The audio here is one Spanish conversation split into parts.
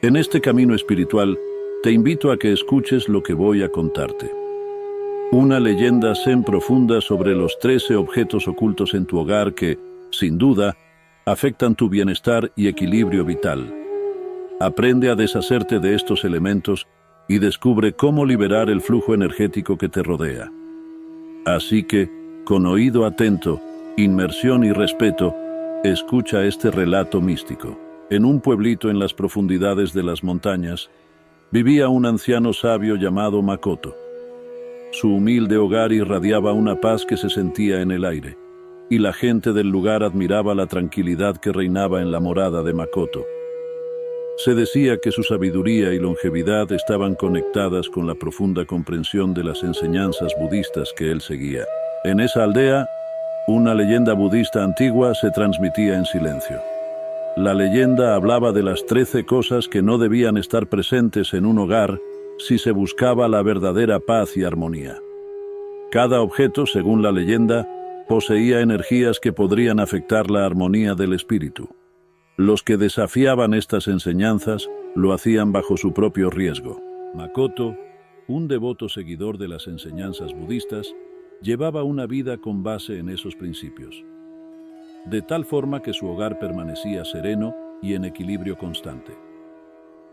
En este camino espiritual, te invito a que escuches lo que voy a contarte. Una leyenda zen profunda sobre los 13 objetos ocultos en tu hogar que, sin duda, afectan tu bienestar y equilibrio vital. Aprende a deshacerte de estos elementos y descubre cómo liberar el flujo energético que te rodea. Así que, con oído atento, inmersión y respeto, escucha este relato místico. En un pueblito en las profundidades de las montañas, vivía un anciano sabio llamado Makoto. Su humilde hogar irradiaba una paz que se sentía en el aire, y la gente del lugar admiraba la tranquilidad que reinaba en la morada de Makoto. Se decía que su sabiduría y longevidad estaban conectadas con la profunda comprensión de las enseñanzas budistas que él seguía. En esa aldea, una leyenda budista antigua se transmitía en silencio. La leyenda hablaba de las 13 cosas que no debían estar presentes en un hogar si se buscaba la verdadera paz y armonía. Cada objeto, según la leyenda, poseía energías que podrían afectar la armonía del espíritu. Los que desafiaban estas enseñanzas lo hacían bajo su propio riesgo. Makoto, un devoto seguidor de las enseñanzas budistas, llevaba una vida con base en esos principios, de tal forma que su hogar permanecía sereno y en equilibrio constante.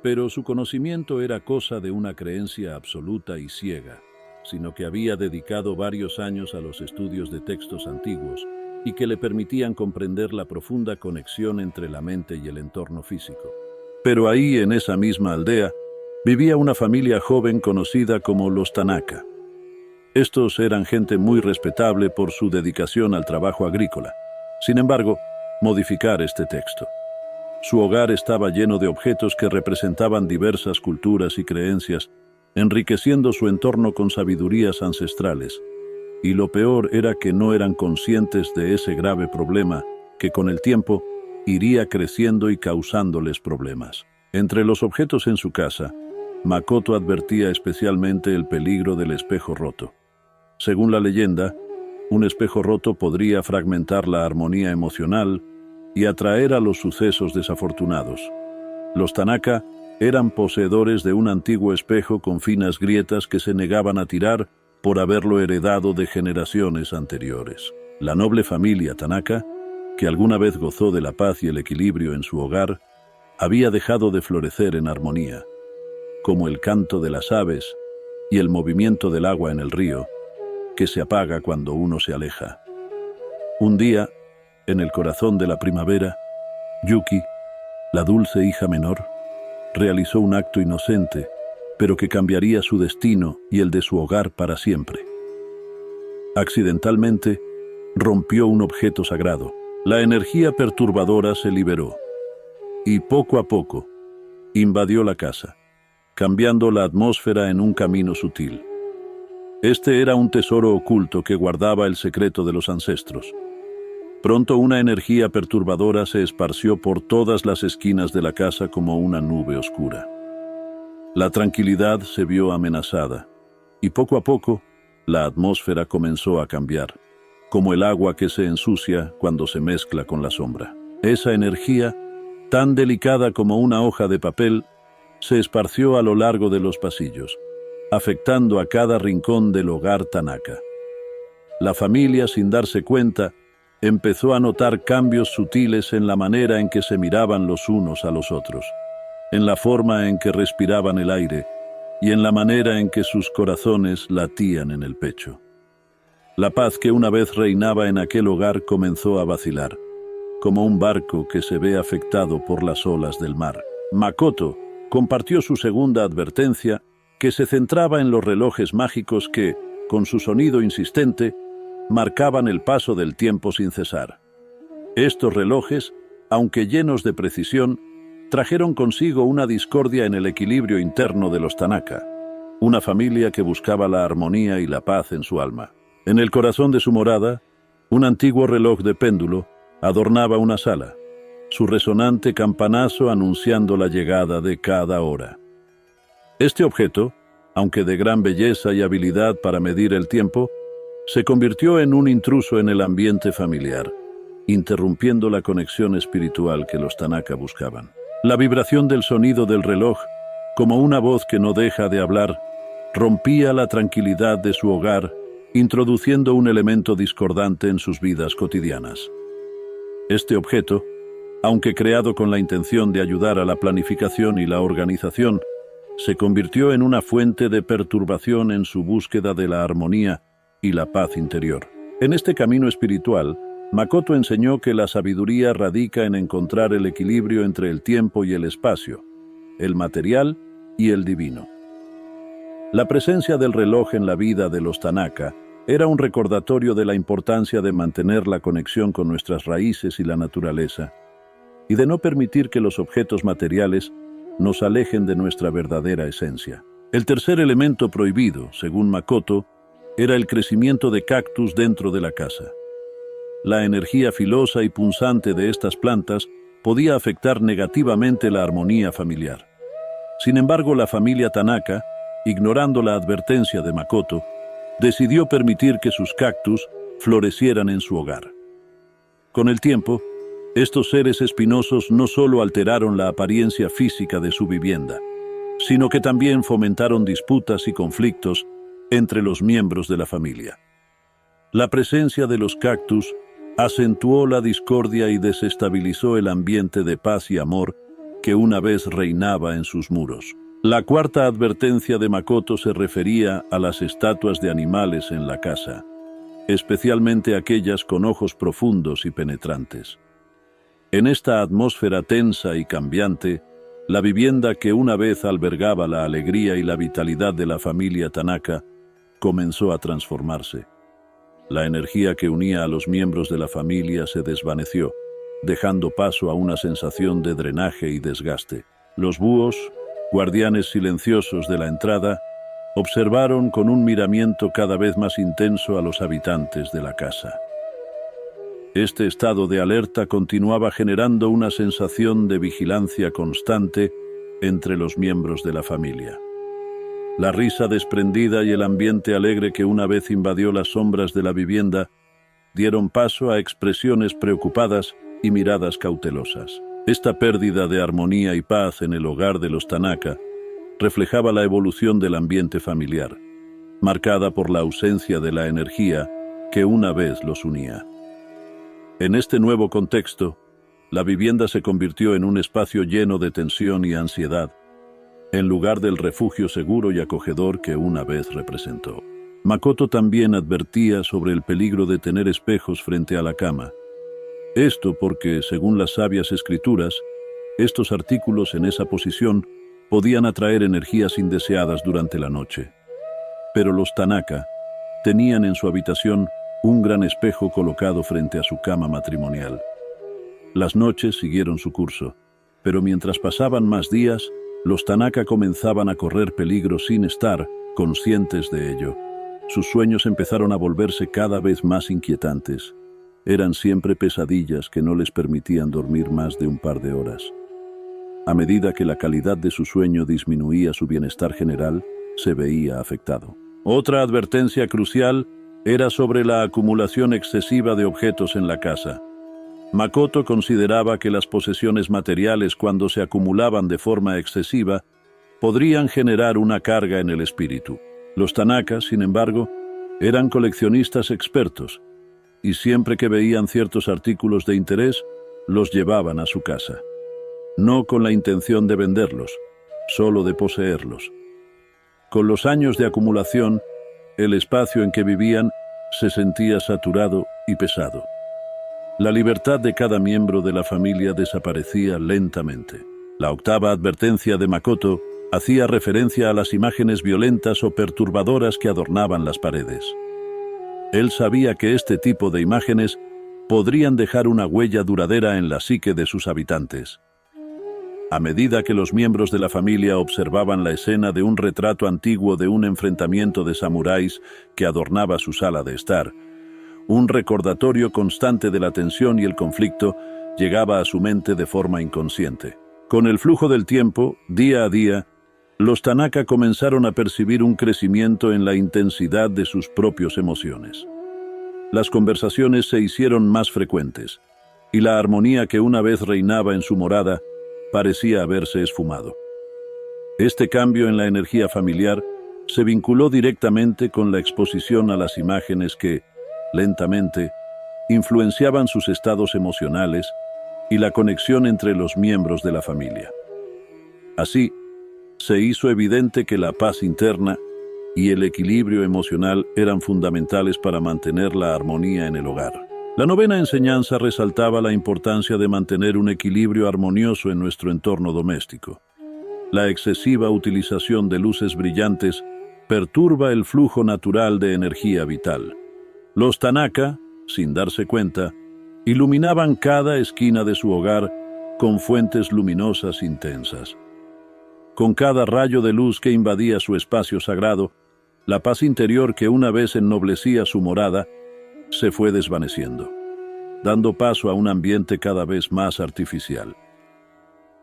Pero su conocimiento era cosa de una creencia absoluta y ciega, sino que había dedicado varios años a los estudios de textos antiguos y que le permitían comprender la profunda conexión entre la mente y el entorno físico. Pero ahí, en esa misma aldea, vivía una familia joven conocida como los Tanaka. Estos eran gente muy respetable por su dedicación al trabajo agrícola. Sin embargo, modificar este texto. Su hogar estaba lleno de objetos que representaban diversas culturas y creencias, enriqueciendo su entorno con sabidurías ancestrales. Y lo peor era que no eran conscientes de ese grave problema que con el tiempo iría creciendo y causándoles problemas. Entre los objetos en su casa, Makoto advertía especialmente el peligro del espejo roto. Según la leyenda, un espejo roto podría fragmentar la armonía emocional y atraer a los sucesos desafortunados. Los Tanaka eran poseedores de un antiguo espejo con finas grietas que se negaban a tirar por haberlo heredado de generaciones anteriores. La noble familia Tanaka, que alguna vez gozó de la paz y el equilibrio en su hogar, había dejado de florecer en armonía, como el canto de las aves y el movimiento del agua en el río, que se apaga cuando uno se aleja. Un día, en el corazón de la primavera, Yuki, la dulce hija menor, realizó un acto inocente, pero que cambiaría su destino y el de su hogar para siempre. Accidentalmente, rompió un objeto sagrado. La energía perturbadora se liberó, y poco a poco, invadió la casa, cambiando la atmósfera en un camino sutil. Este era un tesoro oculto que guardaba el secreto de los ancestros. Pronto una energía perturbadora se esparció por todas las esquinas de la casa como una nube oscura. La tranquilidad se vio amenazada, y poco a poco, la atmósfera comenzó a cambiar, como el agua que se ensucia cuando se mezcla con la sombra. Esa energía, tan delicada como una hoja de papel, se esparció a lo largo de los pasillos, afectando a cada rincón del hogar Tanaka. La familia, sin darse cuenta, empezó a notar cambios sutiles en la manera en que se miraban los unos a los otros, en la forma en que respiraban el aire y en la manera en que sus corazones latían en el pecho. La paz que una vez reinaba en aquel hogar comenzó a vacilar, como un barco que se ve afectado por las olas del mar. Makoto compartió su segunda advertencia, que se centraba en los relojes mágicos que, con su sonido insistente, marcaban el paso del tiempo sin cesar. Estos relojes, aunque llenos de precisión, trajeron consigo una discordia en el equilibrio interno de los Tanaka, una familia que buscaba la armonía y la paz en su alma. En el corazón de su morada, un antiguo reloj de péndulo adornaba una sala, su resonante campanazo anunciando la llegada de cada hora. Este objeto, aunque de gran belleza y habilidad para medir el tiempo, se convirtió en un intruso en el ambiente familiar, interrumpiendo la conexión espiritual que los Tanaka buscaban. La vibración del sonido del reloj, como una voz que no deja de hablar, rompía la tranquilidad de su hogar, introduciendo un elemento discordante en sus vidas cotidianas. Este objeto, aunque creado con la intención de ayudar a la planificación y la organización, se convirtió en una fuente de perturbación en su búsqueda de la armonía y la paz interior. En este camino espiritual, Makoto enseñó que la sabiduría radica en encontrar el equilibrio entre el tiempo y el espacio, el material y el divino. La presencia del reloj en la vida de los Tanaka era un recordatorio de la importancia de mantener la conexión con nuestras raíces y la naturaleza, y de no permitir que los objetos materiales nos alejen de nuestra verdadera esencia. El tercer elemento prohibido, según Makoto, era el crecimiento de cactus dentro de la casa. La energía filosa y punzante de estas plantas podía afectar negativamente la armonía familiar. Sin embargo, la familia Tanaka, ignorando la advertencia de Makoto, decidió permitir que sus cactus florecieran en su hogar. Con el tiempo, estos seres espinosos no solo alteraron la apariencia física de su vivienda, sino que también fomentaron disputas y conflictos entre los miembros de la familia. La presencia de los cactus acentuó la discordia y desestabilizó el ambiente de paz y amor que una vez reinaba en sus muros. La cuarta advertencia de Makoto se refería a las estatuas de animales en la casa, especialmente aquellas con ojos profundos y penetrantes. En esta atmósfera tensa y cambiante, la vivienda que una vez albergaba la alegría y la vitalidad de la familia Tanaka comenzó a transformarse. La energía que unía a los miembros de la familia se desvaneció, dejando paso a una sensación de drenaje y desgaste. Los búhos, guardianes silenciosos de la entrada, observaron con un miramiento cada vez más intenso a los habitantes de la casa. Este estado de alerta continuaba generando una sensación de vigilancia constante entre los miembros de la familia. La risa desprendida y el ambiente alegre que una vez invadió las sombras de la vivienda dieron paso a expresiones preocupadas y miradas cautelosas. Esta pérdida de armonía y paz en el hogar de los Tanaka reflejaba la evolución del ambiente familiar, marcada por la ausencia de la energía que una vez los unía. En este nuevo contexto, la vivienda se convirtió en un espacio lleno de tensión y ansiedad, en lugar del refugio seguro y acogedor que una vez representó. Makoto también advertía sobre el peligro de tener espejos frente a la cama. Esto porque, según las sabias escrituras, estos artículos en esa posición podían atraer energías indeseadas durante la noche. Pero los Tanaka tenían en su habitación un gran espejo colocado frente a su cama matrimonial. Las noches siguieron su curso, pero mientras pasaban más días, los Tanaka comenzaban a correr peligro sin estar conscientes de ello. Sus sueños empezaron a volverse cada vez más inquietantes. Eran siempre pesadillas que no les permitían dormir más de un par de horas. A medida que la calidad de su sueño disminuía, su bienestar general se veía afectado. Otra advertencia crucial era sobre la acumulación excesiva de objetos en la casa. Makoto consideraba que las posesiones materiales, cuando se acumulaban de forma excesiva, podrían generar una carga en el espíritu. Los Tanaka, sin embargo, eran coleccionistas expertos, y siempre que veían ciertos artículos de interés, los llevaban a su casa. No con la intención de venderlos, solo de poseerlos. Con los años de acumulación, el espacio en que vivían se sentía saturado y pesado. La libertad de cada miembro de la familia desaparecía lentamente. La octava advertencia de Makoto hacía referencia a las imágenes violentas o perturbadoras que adornaban las paredes. Él sabía que este tipo de imágenes podrían dejar una huella duradera en la psique de sus habitantes. A medida que los miembros de la familia observaban la escena de un retrato antiguo de un enfrentamiento de samuráis que adornaba su sala de estar, un recordatorio constante de la tensión y el conflicto llegaba a su mente de forma inconsciente. Con el flujo del tiempo, día a día, los Tanaka comenzaron a percibir un crecimiento en la intensidad de sus propias emociones. Las conversaciones se hicieron más frecuentes, y la armonía que una vez reinaba en su morada parecía haberse esfumado. Este cambio en la energía familiar se vinculó directamente con la exposición a las imágenes que, lentamente, influenciaban sus estados emocionales y la conexión entre los miembros de la familia. Así, se hizo evidente que la paz interna y el equilibrio emocional eran fundamentales para mantener la armonía en el hogar. La novena enseñanza resaltaba la importancia de mantener un equilibrio armonioso en nuestro entorno doméstico. La excesiva utilización de luces brillantes perturba el flujo natural de energía vital. Los Tanaka, sin darse cuenta, iluminaban cada esquina de su hogar con fuentes luminosas intensas. Con cada rayo de luz que invadía su espacio sagrado, la paz interior que una vez ennoblecía su morada se fue desvaneciendo, dando paso a un ambiente cada vez más artificial.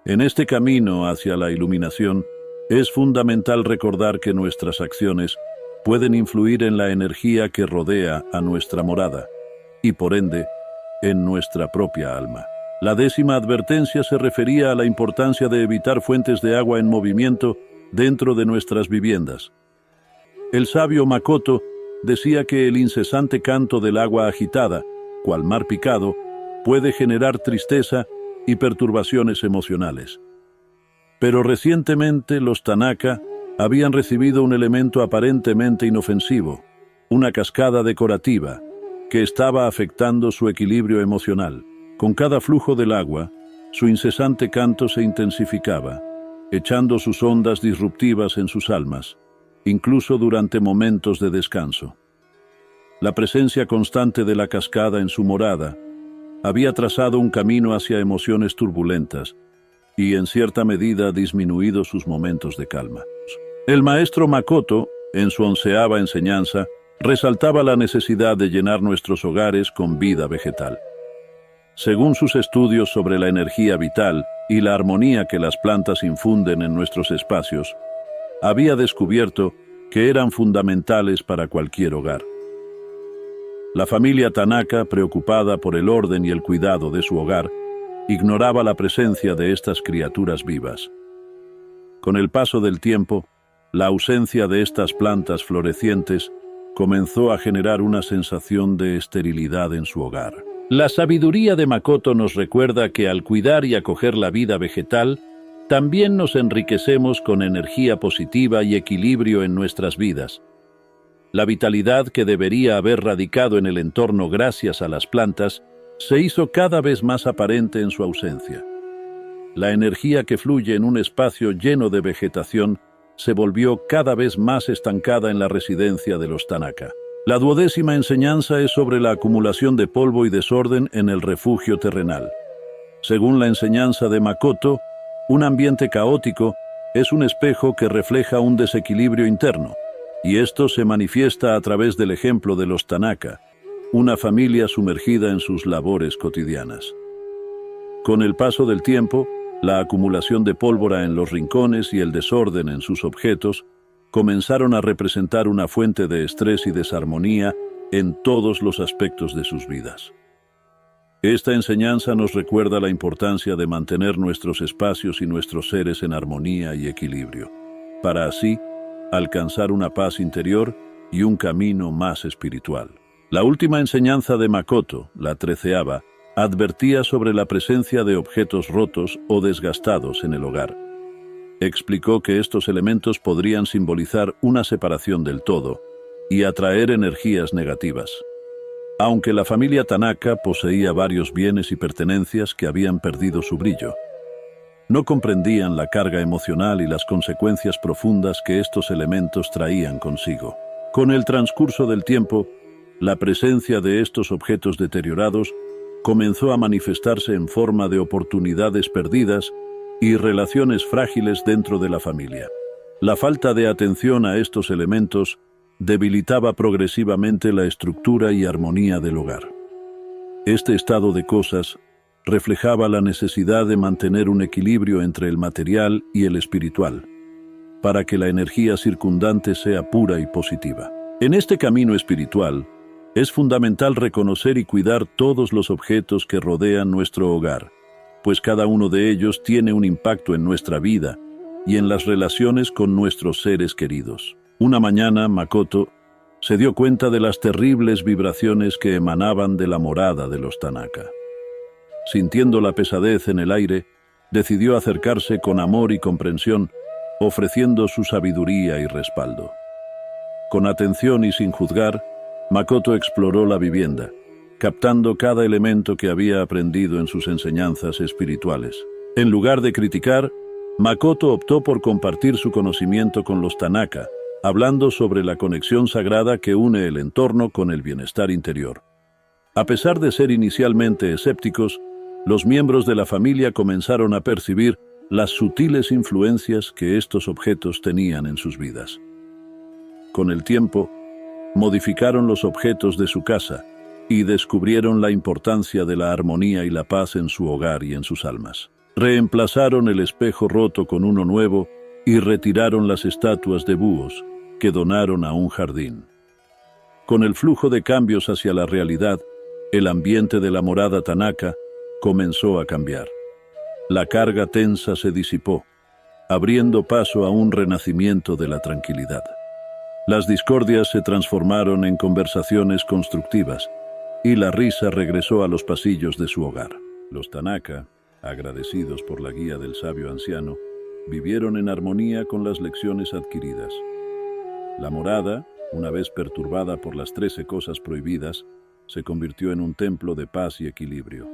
En este camino hacia la iluminación, es fundamental recordar que nuestras acciones pueden influir en la energía que rodea a nuestra morada y, por ende, en nuestra propia alma. La 10ª advertencia se refería a la importancia de evitar fuentes de agua en movimiento dentro de nuestras viviendas. El sabio Makoto decía que el incesante canto del agua agitada, cual mar picado, puede generar tristeza y perturbaciones emocionales. Pero recientemente los Tanaka habían recibido un elemento aparentemente inofensivo, una cascada decorativa, que estaba afectando su equilibrio emocional. Con cada flujo del agua, su incesante canto se intensificaba, echando sus ondas disruptivas en sus almas, incluso durante momentos de descanso. La presencia constante de la cascada en su morada había trazado un camino hacia emociones turbulentas y, en cierta medida, disminuido sus momentos de calma. El maestro Makoto, en su 11ª enseñanza, resaltaba la necesidad de llenar nuestros hogares con vida vegetal. Según sus estudios sobre la energía vital y la armonía que las plantas infunden en nuestros espacios, había descubierto que eran fundamentales para cualquier hogar. La familia Tanaka, preocupada por el orden y el cuidado de su hogar, ignoraba la presencia de estas criaturas vivas. Con el paso del tiempo, la ausencia de estas plantas florecientes comenzó a generar una sensación de esterilidad en su hogar. La sabiduría de Makoto nos recuerda que al cuidar y acoger la vida vegetal, también nos enriquecemos con energía positiva y equilibrio en nuestras vidas. La vitalidad que debería haber radicado en el entorno gracias a las plantas se hizo cada vez más aparente en su ausencia. La energía que fluye en un espacio lleno de vegetación se volvió cada vez más estancada en la residencia de los Tanaka. La 12ª enseñanza es sobre la acumulación de polvo y desorden en el refugio terrenal. Según la enseñanza de Makoto, un ambiente caótico es un espejo que refleja un desequilibrio interno, y esto se manifiesta a través del ejemplo de los Tanaka, una familia sumergida en sus labores cotidianas. Con el paso del tiempo, la acumulación de pólvora en los rincones y el desorden en sus objetos comenzaron a representar una fuente de estrés y desarmonía en todos los aspectos de sus vidas. Esta enseñanza nos recuerda la importancia de mantener nuestros espacios y nuestros seres en armonía y equilibrio, para así alcanzar una paz interior y un camino más espiritual. La última enseñanza de Makoto, la 13ª, advertía sobre la presencia de objetos rotos o desgastados en el hogar. Explicó que estos elementos podrían simbolizar una separación del todo y atraer energías negativas. Aunque la familia Tanaka poseía varios bienes y pertenencias que habían perdido su brillo, no comprendían la carga emocional y las consecuencias profundas que estos elementos traían consigo. Con el transcurso del tiempo, la presencia de estos objetos deteriorados comenzó a manifestarse en forma de oportunidades perdidas y relaciones frágiles dentro de la familia. La falta de atención a estos elementos debilitaba progresivamente la estructura y armonía del hogar. Este estado de cosas reflejaba la necesidad de mantener un equilibrio entre el material y el espiritual, para que la energía circundante sea pura y positiva. En este camino espiritual, es fundamental reconocer y cuidar todos los objetos que rodean nuestro hogar, pues cada uno de ellos tiene un impacto en nuestra vida y en las relaciones con nuestros seres queridos. Una mañana, Makoto se dio cuenta de las terribles vibraciones que emanaban de la morada de los Tanaka. Sintiendo la pesadez en el aire, decidió acercarse con amor y comprensión, ofreciendo su sabiduría y respaldo. Con atención y sin juzgar, Makoto exploró la vivienda, captando cada elemento que había aprendido en sus enseñanzas espirituales. En lugar de criticar, Makoto optó por compartir su conocimiento con los Tanaka, hablando sobre la conexión sagrada que une el entorno con el bienestar interior. A pesar de ser inicialmente escépticos, los miembros de la familia comenzaron a percibir las sutiles influencias que estos objetos tenían en sus vidas. Con el tiempo, modificaron los objetos de su casa y descubrieron la importancia de la armonía y la paz en su hogar y en sus almas. Reemplazaron el espejo roto con uno nuevo y retiraron las estatuas de búhos que donaron a un jardín. Con el flujo de cambios hacia la realidad, el ambiente de la morada Tanaka comenzó a cambiar. La carga tensa se disipó, abriendo paso a un renacimiento de la tranquilidad. Las discordias se transformaron en conversaciones constructivas y la risa regresó a los pasillos de su hogar. Los Tanaka, agradecidos por la guía del sabio anciano, vivieron en armonía con las lecciones adquiridas. La morada, una vez perturbada por las 13 cosas prohibidas, se convirtió en un templo de paz y equilibrio.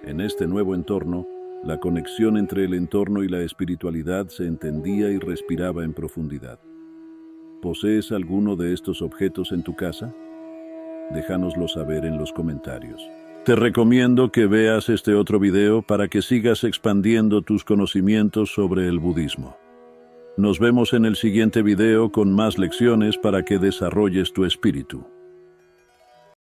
En este nuevo entorno, la conexión entre el entorno y la espiritualidad se entendía y respiraba en profundidad. ¿Posees alguno de estos objetos en tu casa? Déjanoslo saber en los comentarios. Te recomiendo que veas este otro video para que sigas expandiendo tus conocimientos sobre el budismo. Nos vemos en el siguiente video con más lecciones para que desarrolles tu espíritu.